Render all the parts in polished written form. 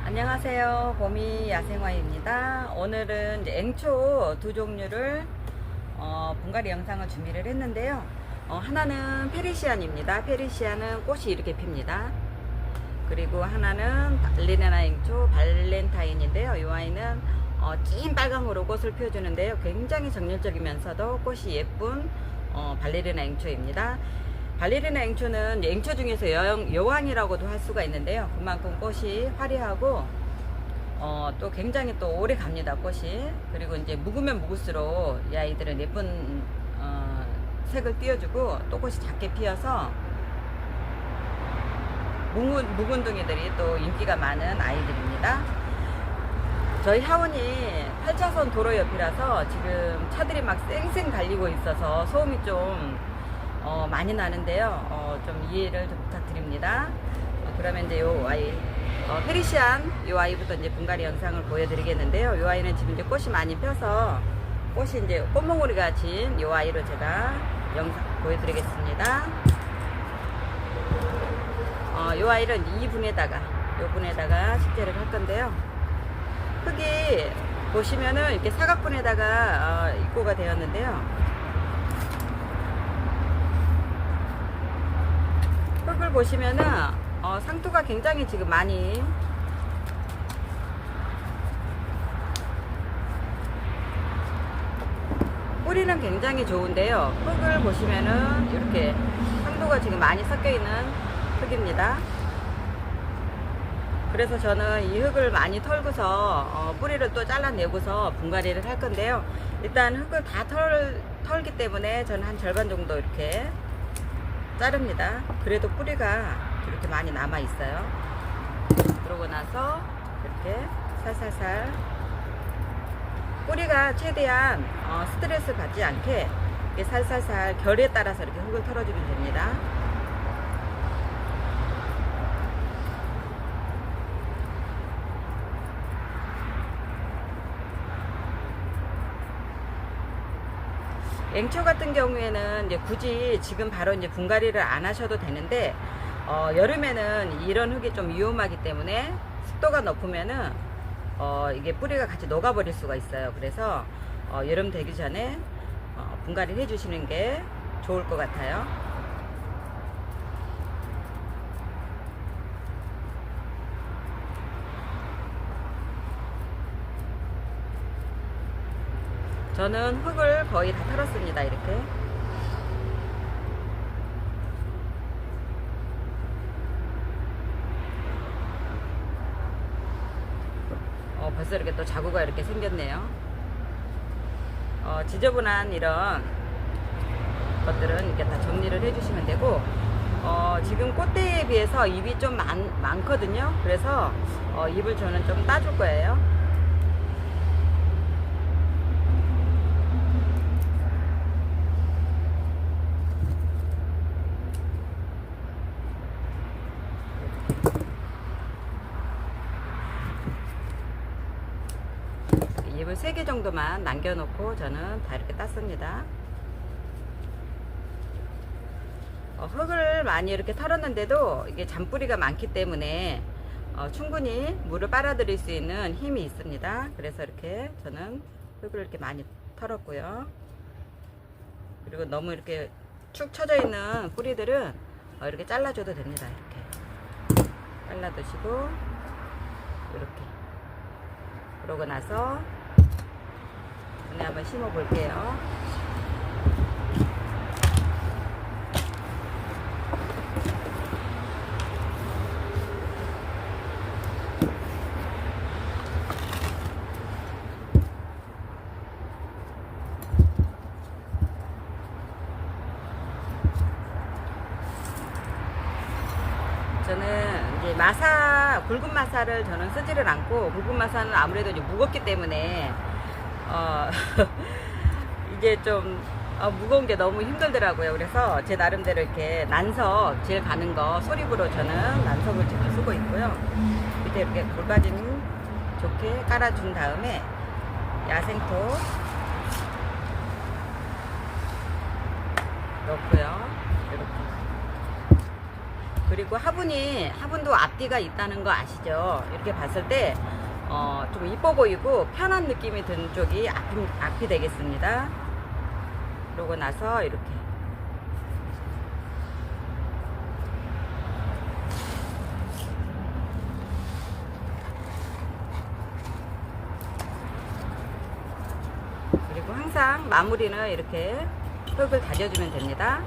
안녕하세요. 봄이 야생화입니다. 오늘은 이제 앵초 두 종류를 분갈이 영상을 준비를 했는데요. 하나는 페르시안입니다. 페르시안은 꽃이 이렇게 핍니다. 그리고 하나는 발레리나 앵초 발렌타인인데요. 이 아이는 찐 빨강으로 꽃을 피워주는데요. 굉장히 정열적이면서도 꽃이 예쁜 발레리나 앵초입니다. 발레리나 앵초는 앵초 중에서 여왕이라고도 할 수가 있는데요. 그만큼 꽃이 화려하고 또 굉장히 또 오래 갑니다, 꽃이. 그리고 이제 묵으면 묵을수록 이 아이들은 예쁜 색을 띄워주고 또 꽃이 작게 피어서 묵은둥이들이 또 인기가 많은 아이들입니다. 저희 하원이 8차선 도로 옆이라서 지금 차들이 막 쌩쌩 달리고 있어서 소음이 좀 많이 나는데요. 좀 이해를 좀 부탁드립니다. 그러면 이제 요 아이 페르시안 요 아이부터 이제 분갈이 영상을 보여드리겠는데요. 요 아이는 지금 이제 꽃이 많이 펴서 꽃이 이제 꽃몽오리가 진 요 아이로 제가 영상 보여드리겠습니다. 요 아이는 이 분에다가 식재를 할 건데요. 흙이 보시면은 이렇게 사각분에다가 입고가 되었는데요. 흙을 보시면은 상토가 굉장히 지금 많이 뿌리는 굉장히 좋은데요. 흙을 보시면은 이렇게 상토가 지금 많이 섞여 있는 흙입니다. 그래서 저는 이 흙을 많이 털고서 뿌리를 또 잘라내고서 분갈이를 할 건데요. 일단 흙을 다 털기 때문에 저는 한 절반 정도 이렇게 자릅니다. 그래도 뿌리가 이렇게 많이 남아 있어요. 그러고 나서 이렇게 살살살 뿌리가 최대한 스트레스 받지 않게 이렇게 살살살 결에 따라서 이렇게 흙을 털어주면 됩니다. 앵초 같은 경우에는 이제 굳이 지금 바로 이제 분갈이를 안 하셔도 되는데 여름에는 이런 흙이 좀 위험하기 때문에 습도가 높으면은 이게 뿌리가 같이 녹아버릴 수가 있어요. 그래서 여름 되기 전에 분갈이를 해주시는 게 좋을 것 같아요. 저는 흙을 거의 다 털었습니다. 이렇게 벌써 이렇게 또 자구가 이렇게 생겼네요. 지저분한 이런 것들은 이렇게 다 정리를 해주시면 되고 지금 꽃대에 비해서 잎이 좀 많거든요. 그래서 잎을 저는 좀 따줄 거예요. 잎을 3개 정도만 남겨놓고 저는 다 이렇게 땄습니다. 흙을 많이 이렇게 털었는데도 이게 잔뿌리가 많기 때문에 충분히 물을 빨아들일 수 있는 힘이 있습니다. 그래서 이렇게 저는 흙을 이렇게 많이 털었고요. 그리고 너무 이렇게 축 처져 있는 뿌리들은 이렇게 잘라줘도 됩니다. 이렇게 잘라두시고 이렇게 그러고 나서 오늘 한번 심어 볼게요. 저는 이제 굵은 마사를 저는 쓰지를 않고, 굵은 마사는 아무래도 이제 무겁기 때문에 이게 좀 무거운 게 너무 힘들더라고요. 그래서 제 나름대로 이렇게 난석 질 가는 거 소립으로 저는 난석을 지금 쓰고 있고요. 밑에 이렇게 골가짐 좋게 깔아준 다음에 야생토 넣고요. 이렇게 그리고 화분도 앞뒤가 있다는 거 아시죠? 이렇게 봤을 때 좀 이뻐 보이고 편한 느낌이 든 쪽이 앞이 되겠습니다. 그러고 나서 이렇게 그리고 항상 마무리는 이렇게 흙을 다져주면 됩니다.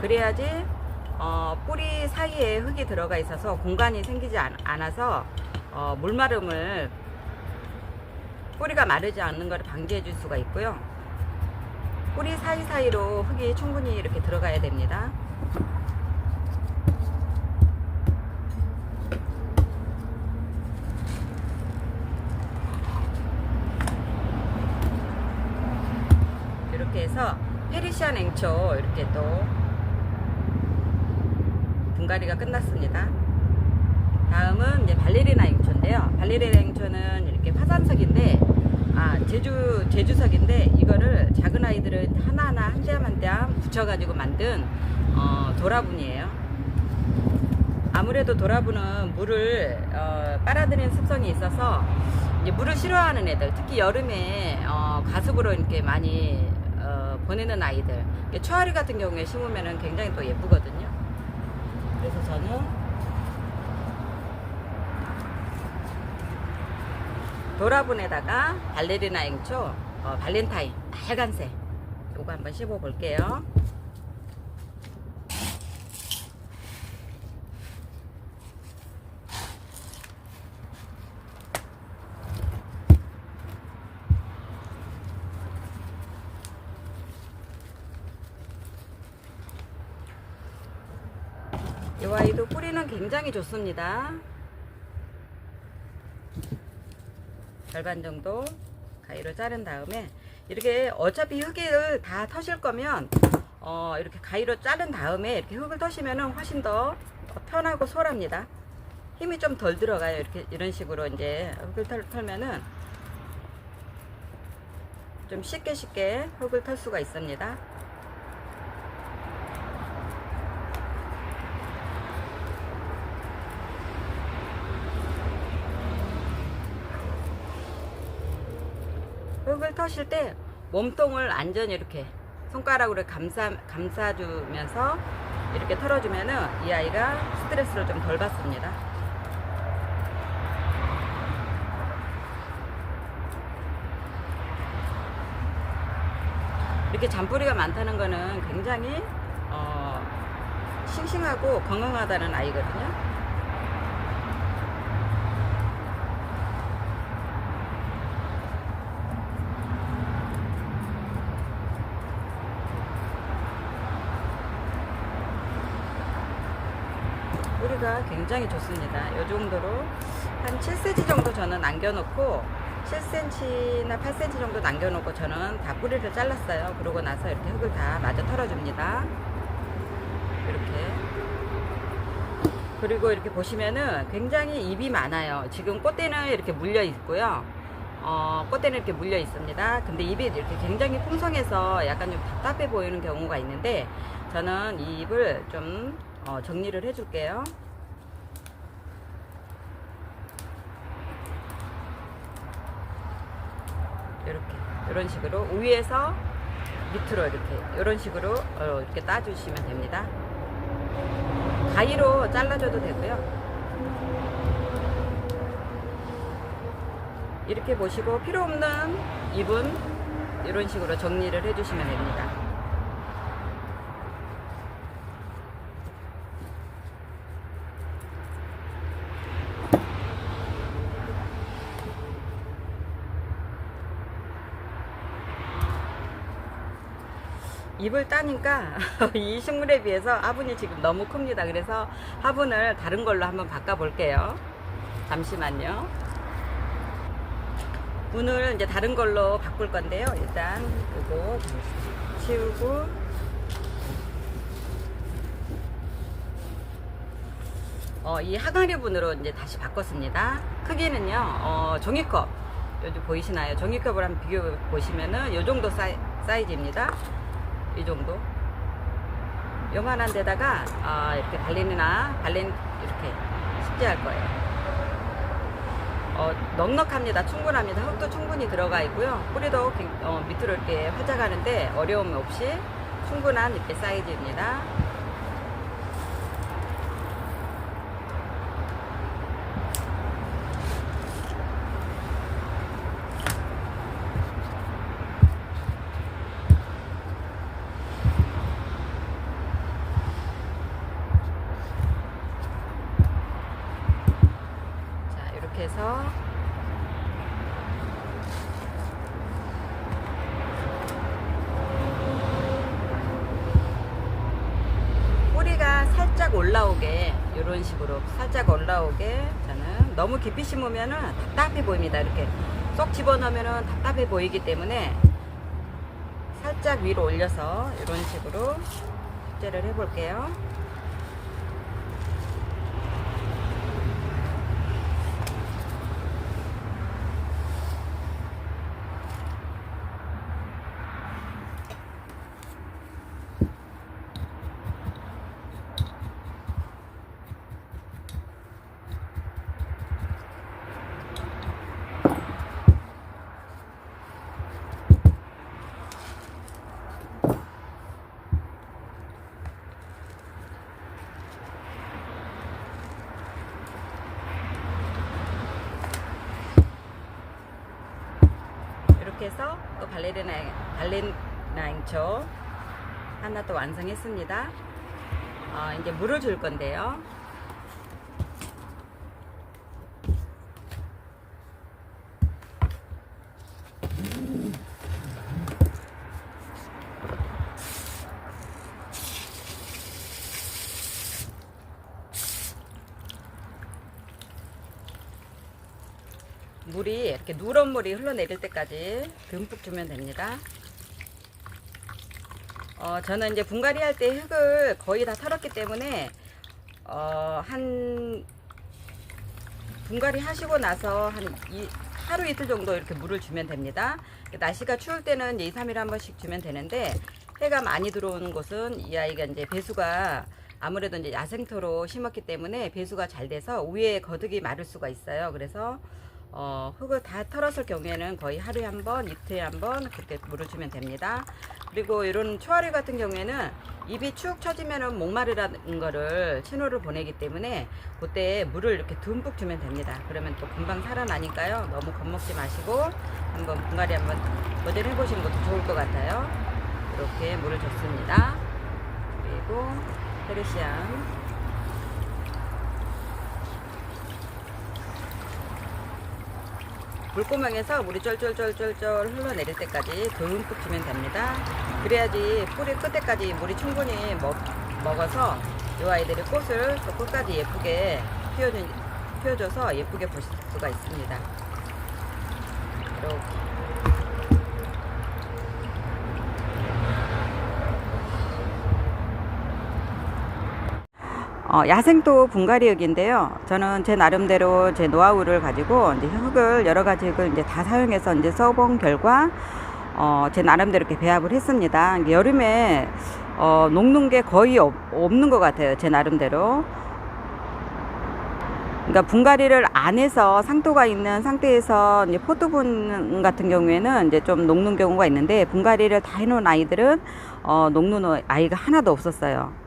그래야지 뿌리 사이에 흙이 들어가 있어서 공간이 생기지 않아서 물마름을 뿌리가 마르지 않는 것을 방지해 줄 수가 있고요. 뿌리 사이사이로 흙이 충분히 이렇게 들어가야 됩니다. 이렇게 해서 페르시아 냉초 이렇게 또 분갈이가 끝났습니다. 다음은 이제 발레리나 냉초인데요. 발레리나 냉초는 이렇게 화산석인데, 제주석인데, 이거를 작은 아이들은 하나하나 한 뼘 한 뼘 붙여가지고 만든 도라분이에요. 아무래도 도라분은 물을 빨아들이는 습성이 있어서 이제 물을 싫어하는 애들, 특히 여름에 가습으로 이렇게 많이 보내는 아이들, 초아리 같은 경우에 심으면 굉장히 또 예쁘거든요. 그래서 저는 도라분에다가 발레리나 냉초, 발렌타인 빨간색 요거 한번 씹어 볼게요. 이 아이도 뿌리는 굉장히 좋습니다. 절반 정도 가위로 자른 다음에 이렇게 어차피 흙을 다 터실 거면 이렇게 가위로 자른 다음에 이렇게 흙을 터시면은 훨씬 더 편하고 수월합니다. 힘이 좀 덜 들어가요. 이런 식으로 이제 흙을 털면은 좀 쉽게 흙을 털 수가 있습니다. 흙을 터실 때 몸통을 완전히 이렇게 손가락으로 감싸주면서 이렇게 털어주면은 이 아이가 스트레스를 좀 덜 받습니다. 이렇게 잔뿌리가 많다는 거는 굉장히 싱싱하고 건강하다는 아이거든요. 뿌리가 굉장히 좋습니다. 이 정도로 한 7cm 정도 저는 남겨놓고 7cm나 8cm 정도 남겨놓고 저는 다 뿌리를 잘랐어요. 그러고 나서 이렇게 흙을 다 마저 털어줍니다. 이렇게. 그리고 이렇게 보시면은 굉장히 잎이 많아요. 지금 꽃대는 이렇게 물려 있고요. 꽃대는 이렇게 물려 있습니다. 근데 잎이 이렇게 굉장히 풍성해서 약간 좀 답답해 보이는 경우가 있는데, 저는 이 잎을 좀 정리를 해줄게요. 이런 식으로 위에서 밑으로 이런 식으로 이렇게 따주시면 됩니다. 가위로 잘라줘도 되고요. 이렇게 보시고 필요 없는 잎은 이런 식으로 정리를 해주시면 됩니다. 잎을 따니까 이 식물에 비해서 화분이 지금 너무 큽니다. 그래서 화분을 다른 걸로 한번 바꿔 볼게요. 잠시만요. 문을 이제 다른 걸로 바꿀 건데요. 일단 이거 치우고 이 항아리 분으로 이제 다시 바꿨습니다. 크기는요, 종이컵 여기 보이시나요? 종이컵을 한번 비교해 보시면은 이 정도 사이즈입니다. 이 요만한 데다가 이렇게 발린 이렇게 식재할 거예요. 넉넉합니다. 충분합니다. 흙도 충분히 들어가 있고요. 뿌리도 밑으로 이렇게 활짝하는데 어려움 없이 충분한 이렇게 사이즈입니다. 이렇게 해서 뿌리가 살짝 올라오게, 이런 식으로 살짝 올라오게, 저는 너무 깊이 심으면은 답답해 보입니다. 이렇게 쏙 집어넣으면은 답답해 보이기 때문에 살짝 위로 올려서 이런 식으로 숙제를 해 볼게요. 이렇게 해서 또 발레리나 앵초 하나 또 완성했습니다. 이제 물을 줄 건데요. 물이 이렇게 누런 물이 흘러내릴 때까지 듬뿍 주면 됩니다. 저는 이제 분갈이 할 때 흙을 거의 다 털었기 때문에 한 분갈이 하시고 나서 하루 이틀 정도 이렇게 물을 주면 됩니다. 날씨가 추울 때는 이제 2, 3일에 한 번씩 주면 되는데, 해가 많이 들어오는 곳은 이 아이가 이제 배수가 아무래도 이제 야생토로 심었기 때문에 배수가 잘 돼서 위에 거득이 마를 수가 있어요. 그래서 흙을 다 털었을 경우에는 거의 하루에 한 번, 이틀에 한 번 그렇게 물을 주면 됩니다. 그리고 이런 초아리 같은 경우에는 잎이 축 처지면은 목마르다는 거를 신호를 보내기 때문에 그때 물을 이렇게 듬뿍 주면 됩니다. 그러면 또 금방 살아나니까요. 너무 겁먹지 마시고 한번 분갈이 한번 도전해 보시는 것도 좋을 것 같아요. 이렇게 물을 줬습니다. 그리고 페르시안 물구멍에서 물이 쫄쫄쫄쫄쫄 흘러내릴 때까지 듬뿍 주면 됩니다. 그래야지 뿌리 끝에까지 물이 충분히 먹어서 이 아이들이 꽃을 또 끝까지 예쁘게 피워줘서 예쁘게 보실 수가 있습니다. 이렇게. 야생토 분갈이 흙인데요. 저는 제 나름대로 제 노하우를 가지고 이제 흙을 여러 가지 흙을 이제 다 사용해서 이제 써본 결과 제 나름대로 이렇게 배합을 했습니다. 여름에 녹는 게 거의 없는 것 같아요. 제 나름대로. 그러니까 분갈이를 안 해서 상토가 있는 상태에서 이제 포트분 같은 경우에는 이제 좀 녹는 경우가 있는데, 분갈이를 다 해놓은 아이들은 녹는 아이가 하나도 없었어요.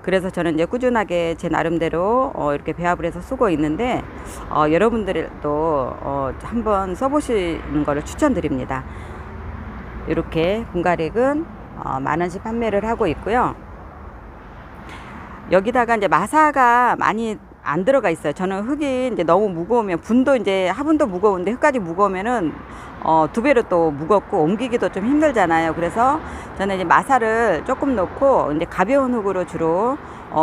그래서 저는 이제 꾸준하게 제 나름대로 이렇게 배합을 해서 쓰고 있는데, 여러분들도 한번 써보시는 것을 추천드립니다. 이렇게 분갈이액은 10,000원씩 판매를 하고 있고요. 여기다가 이제 마사가 많이 안 들어가 있어요. 저는 흙이 이제 너무 무거우면, 분도 이제 화분도 무거운데 흙까지 무거우면은 2배로 또 무겁고 옮기기도 좀 힘들잖아요. 그래서 저는 이제 마사를 조금 넣고 이제 가벼운 흙으로 주로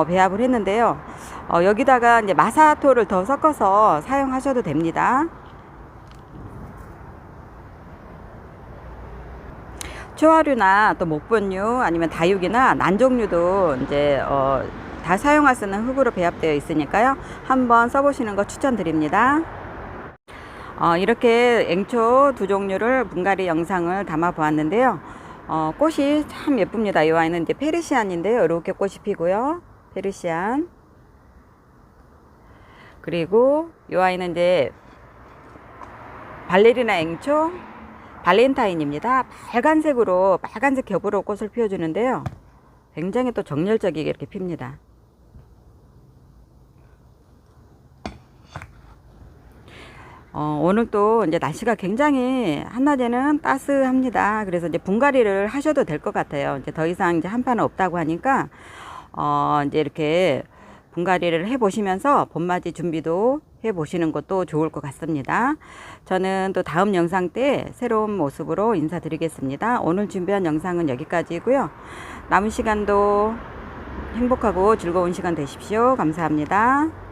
배합을 했는데요. 여기다가 이제 마사토를 더 섞어서 사용하셔도 됩니다. 초화류나 또 목본류 아니면 다육이나 난종류도 이제 다 사용할 수 있는 흙으로 배합되어 있으니까요. 한번 써보시는 거 추천드립니다. 이렇게 앵초 2종류를 분갈이 영상을 담아 보았는데요. 꽃이 참 예쁩니다. 이 아이는 이제 페르시안인데요. 이렇게 꽃이 피고요. 페르시안. 그리고 이 아이는 이제 발레리나 앵초 발렌타인입니다. 빨간색으로 빨간색 겹으로 꽃을 피워주는데요. 굉장히 또 정열적이게 이렇게 핍니다. 오늘 또 이제 날씨가 굉장히 한낮에는 따스합니다. 그래서 이제 분갈이를 하셔도 될 것 같아요. 이제 더 이상 이제 한파는 없다고 하니까 이제 이렇게 분갈이를 해 보시면서 봄맞이 준비도 해 보시는 것도 좋을 것 같습니다. 저는 또 다음 영상 때 새로운 모습으로 인사드리겠습니다. 오늘 준비한 영상은 여기까지고요. 남은 시간도 행복하고 즐거운 시간 되십시오. 감사합니다.